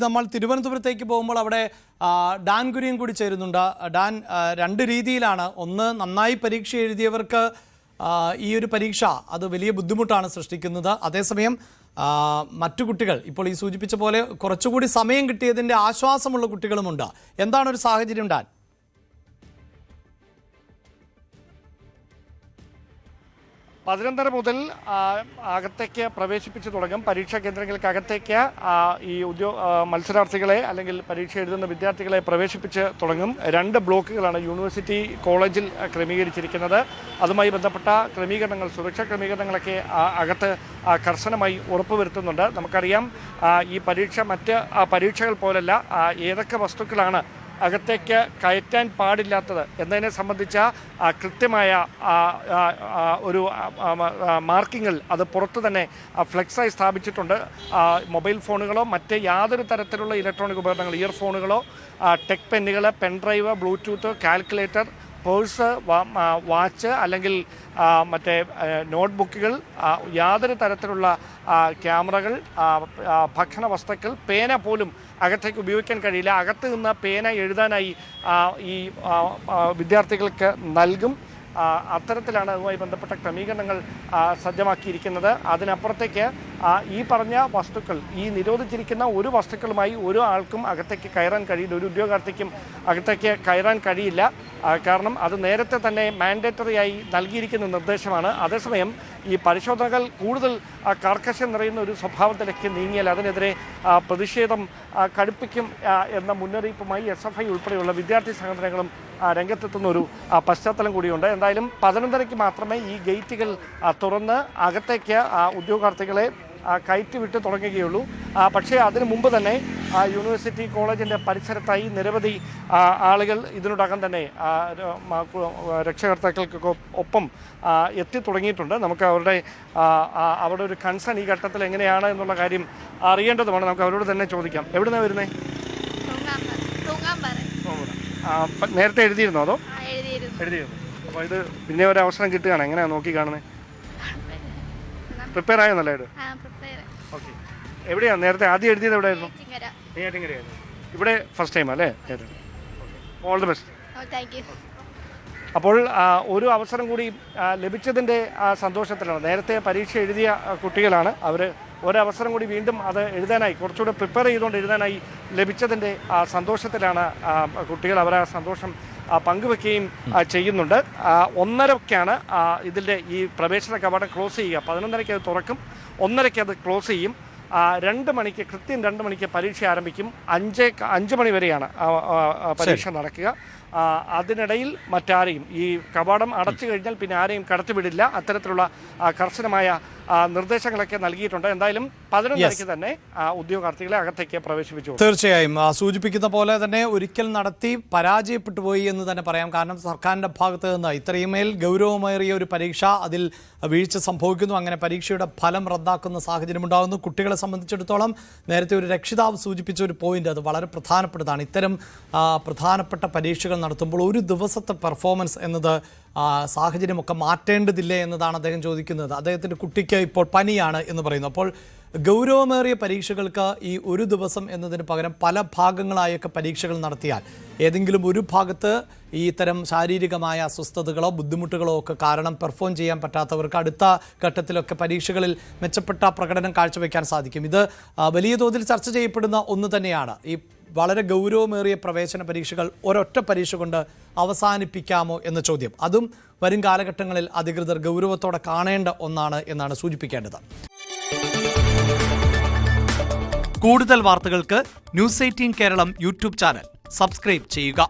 നമ്മൾ തിരുവനന്തപുരത്തേക്ക് പോകുമ്പോൾ അവിടെ ഡാൻ കുര്യൻ കൂടി ചേരുന്നുണ്ട്. ഡാൻ, രണ്ട് രീതിയിലാണ്. ഒന്ന്, നന്നായി പരീക്ഷ എഴുതിയവർക്ക് ഈ ഒരു പരീക്ഷ അത് വലിയ ബുദ്ധിമുട്ടാണ് സൃഷ്ടിക്കുന്നത്. അതേസമയം മറ്റു കുട്ടികൾ ഇപ്പോൾ ഈ സൂചിപ്പിച്ച പോലെ കുറച്ചുകൂടി സമയം കിട്ടിയതിൻ്റെ ആശ്വാസമുള്ള കുട്ടികളുമുണ്ട്. എന്താണ് ഒരു സാഹചര്യം ഡാൻ? 11:30 മുതൽ അകത്തേക്ക് പ്രവേശിപ്പിച്ചു തുടങ്ങും. പരീക്ഷാ കേന്ദ്രങ്ങൾക്ക് അകത്തേക്ക് ഈ മത്സരാർത്ഥികളെ അല്ലെങ്കിൽ പരീക്ഷ എഴുതുന്ന വിദ്യാർത്ഥികളെ പ്രവേശിപ്പിച്ച് തുടങ്ങും. 2 ബ്ലോക്കുകളാണ് യൂണിവേഴ്സിറ്റി കോളേജിൽ ക്രമീകരിച്ചിരിക്കുന്നത്. അതുമായി ബന്ധപ്പെട്ട ക്രമീകരണങ്ങൾ, സുരക്ഷാ ക്രമീകരണങ്ങളൊക്കെ അകത്ത് കർശനമായി ഉറപ്പുവരുത്തുന്നുണ്ട്. നമുക്കറിയാം, ഈ പരീക്ഷ മറ്റ് പരീക്ഷകൾ പോലല്ല. ഏതൊക്കെ വസ്തുക്കളാണ് അകത്തേക്ക് കയറ്റാൻ പാടില്ലാത്തത് എന്നതിനെ സംബന്ധിച്ച കൃത്യമായ ഒരു മാർക്കിങ്ങൾ അത് പുറത്ത് തന്നെ ഫ്ലെക്സായി സ്ഥാപിച്ചിട്ടുണ്ട്. മൊബൈൽ ഫോണുകളോ മറ്റ് യാതൊരു തരത്തിലുള്ള ഇലക്ട്രോണിക് ഉപകരണങ്ങൾ, ഇയർഫോണുകളോ ടെക് പെന്നുകൾ, pen drive, Bluetooth, calculator, purse, watch അല്ലെങ്കിൽ മറ്റേ നോട്ട്ബുക്കുകൾ, യാതൊരു തരത്തിലുള്ള ക്യാമറകൾ, ഭക്ഷണ വസ്തുക്കൾ, പേന പോലും അകത്തേക്ക് ഉപയോഗിക്കാൻ കഴിയില്ല. അകത്ത് നിന്ന് പേന എഴുതാനായി ഈ വിദ്യാർത്ഥികൾക്ക് നൽകും. അത്തരത്തിലാണ് അതുമായി ബന്ധപ്പെട്ട ക്രമീകരണങ്ങൾ സജ്ജമാക്കിയിരിക്കുന്നത്. അതിനപ്പുറത്തേക്ക് ഈ പറഞ്ഞ വസ്തുക്കൾ, ഈ നിരോധിച്ചിരിക്കുന്ന ഒരു വസ്തുക്കളുമായി ഒരു ആൾക്കും അകത്തേക്ക് കയറാൻ കഴിയില്ല. ഒരു ഉദ്യോഗാർത്ഥിക്കും അകത്തേക്ക് കയറാൻ കഴിയില്ല. കാരണം അത് നേരത്തെ തന്നെ മാൻഡേറ്ററിയായി നൽകിയിരിക്കുന്ന നിർദ്ദേശമാണ്. അതേസമയം ഈ പരിശോധനകൾ കൂടുതൽ കർക്കശം നിറയുന്ന ഒരു സ്വഭാവത്തിലേക്ക് നീങ്ങിയാൽ അതിനെതിരെ പ്രതിഷേധം കടുപ്പിക്കും എന്ന മുന്നറിയിപ്പുമായി SFI ഉൾപ്പെടെയുള്ള വിദ്യാർത്ഥി സംഘടനകളും രംഗത്തെത്തുന്ന ഒരു പശ്ചാത്തലം കൂടിയുണ്ട്. എന്തായാലും 11:30 മാത്രമേ ഈ ഗേറ്റുകൾ തുറന്ന് അകത്തേക്ക് ഉദ്യോഗാർത്ഥികളെ കയറ്റിവിട്ട് തുടങ്ങുകയുള്ളൂ. പക്ഷേ അതിനു മുമ്പ് തന്നെ യൂണിവേഴ്സിറ്റി കോളേജിൻ്റെ പരിസരത്തായി നിരവധി ആളുകൾ ഇതിനോടകം തന്നെ രക്ഷകർത്താക്കൾക്കൊക്കെ ഒപ്പം എത്തി തുടങ്ങിയിട്ടുണ്ട്. നമുക്ക് അവരുടെ ഒരു കൺസേൺ ഈ ഘട്ടത്തിൽ എങ്ങനെയാണ് എന്നുള്ള കാര്യം അറിയേണ്ടതുമാണ്. നമുക്ക് അവരോട് തന്നെ ചോദിക്കാം. എവിടെ നിന്നാണ് വരുന്നത്? നേരത്തെ എഴുതിയിരുന്നോ അതോ? എഴുതിയിരുന്നു. അപ്പോൾ ഇത് പിന്നെ ഒരു അവസരം കിട്ടുകയാണ്. എങ്ങനെയാണ് നോക്കി കാണുന്നത്? പ്രിപ്പയർ ആയോ നല്ലതായിട്ട്? ഓക്കെ. എവിടെയാണ് നേരത്തെ ആദ്യം എഴുതിയത്? എവിടെയായിരുന്നു? നെയ്യാറ്റിൻകരയായിരുന്നു. ഇവിടെ ഫസ്റ്റ് ടൈം അല്ലേ? All the best. അപ്പോൾ ഒരു അവസരം കൂടി ലഭിച്ചതിൻ്റെ സന്തോഷത്തിലാണ്. നേരത്തെ പരീക്ഷ എഴുതിയ കുട്ടികളാണ് അവർ. ഒരവസരം കൂടി വീണ്ടും അത് എഴുതാനായി, കുറച്ചുകൂടെ പ്രിപ്പയർ ചെയ്തുകൊണ്ട് എഴുതാനായി ലഭിച്ചതിൻ്റെ സന്തോഷത്തിലാണ് കുട്ടികൾ. അവർ ആ സന്തോഷം പങ്കുവെക്കുകയും ചെയ്യുന്നുണ്ട്. 1:30-ക്കാണ് ഇതിൻ്റെ ഈ പ്രവേശന കവാടം ക്ലോസ് ചെയ്യുക. 11:30-ക്ക് അത് തുറക്കും, 1:30-ക്ക് അത് ക്ലോസ് ചെയ്യും. 2 മണിക്ക്, കൃത്യം 2 മണിക്ക് പരീക്ഷ ആരംഭിക്കും. 5 മണി വരെയാണ് പരീക്ഷ നടക്കുക. അതിനിടയിൽ മറ്റാരെയും, ഈ കവാടം അടച്ചു കഴിഞ്ഞാൽ പിന്നെ ആരെയും കടത്തിവിടില്ല. അത്തരത്തിലുള്ള കർശനമായ നിർദ്ദേശങ്ങളൊക്കെ നൽകിയിട്ടുണ്ട്. എന്തായാലും 11:30-ക്ക് തന്നെ ഉദ്യോഗാർത്ഥികളെ അകത്തേക്ക് പ്രവേശിപ്പിച്ചു. തീർച്ചയായും സൂചിപ്പിക്കുന്ന പോലെ തന്നെ ഒരിക്കൽ നടത്തി പരാജയപ്പെട്ടു പോയി എന്ന് തന്നെ പറയാം. കാരണം സർക്കാരിൻ്റെ ഭാഗത്ത് നിന്ന് ഇത്രയുമേൽ ഗൗരവമേറിയ ഒരു പരീക്ഷ, അതിൽ വീഴ്ച സംഭവിക്കുന്നു. അങ്ങനെ പരീക്ഷയുടെ ഫലം റദ്ദാക്കുന്ന സാഹചര്യം ഉണ്ടാകുന്നു. കുട്ടികളെ സംബന്ധിച്ചിടത്തോളം നേരത്തെ ഒരു രക്ഷിതാവ് സൂചിപ്പിച്ച ഒരു പോയിന്റ് അത് വളരെ പ്രധാനപ്പെട്ടതാണ്. ഇത്തരം പ്രധാനപ്പെട്ട പരീക്ഷകൾ നടത്തുമ്പോൾ ഒരു ദിവസത്തെ പെർഫോമൻസ് എന്നത് സാഹചര്യമൊക്കെ മാറ്റേണ്ടതില്ലേ എന്നതാണ് അദ്ദേഹം ചോദിക്കുന്നത്. അദ്ദേഹത്തിൻ്റെ കുട്ടിക്ക് ഇപ്പോൾ പനിയാണ് എന്ന് പറയുന്നു. അപ്പോൾ ഗൗരവമേറിയ പരീക്ഷകൾക്ക് ഈ ഒരു ദിവസം എന്നതിന് പകരം പല ഭാഗങ്ങളായൊക്കെ പരീക്ഷകൾ നടത്തിയാൽ ഏതെങ്കിലും ഒരു ഭാഗത്ത് ഈ ഇത്തരം ശാരീരികമായ അസ്വസ്ഥതകളോ ബുദ്ധിമുട്ടുകളോ ഒക്കെ കാരണം പെർഫോം ചെയ്യാൻ പറ്റാത്തവർക്ക് അടുത്ത ഘട്ടത്തിലൊക്കെ പരീക്ഷകളിൽ മെച്ചപ്പെട്ട പ്രകടനം കാഴ്ചവെക്കാൻ സാധിക്കും. ഇത് വലിയ തോതിൽ ചർച്ച ചെയ്യപ്പെടുന്ന ഒന്ന് തന്നെയാണ്. ഈ വളരെ ഗൗരവമേറിയ പ്രവേശന പരീക്ഷകൾ ഒരൊറ്റ പരീക്ഷ കൊണ്ട് അവസാനിപ്പിക്കാമോ എന്ന ചോദ്യം. അതും വരും കാലഘട്ടങ്ങളിൽ അധികൃതർ ഗൗരവത്തോടെ കാണേണ്ട ഒന്നാണ് എന്നാണ് സൂചിപ്പിക്കേണ്ടത്. കൂടുതൽ വാർത്തകൾക്ക് News 18 Keralam YouTube channel subscribe ചെയ്യുക.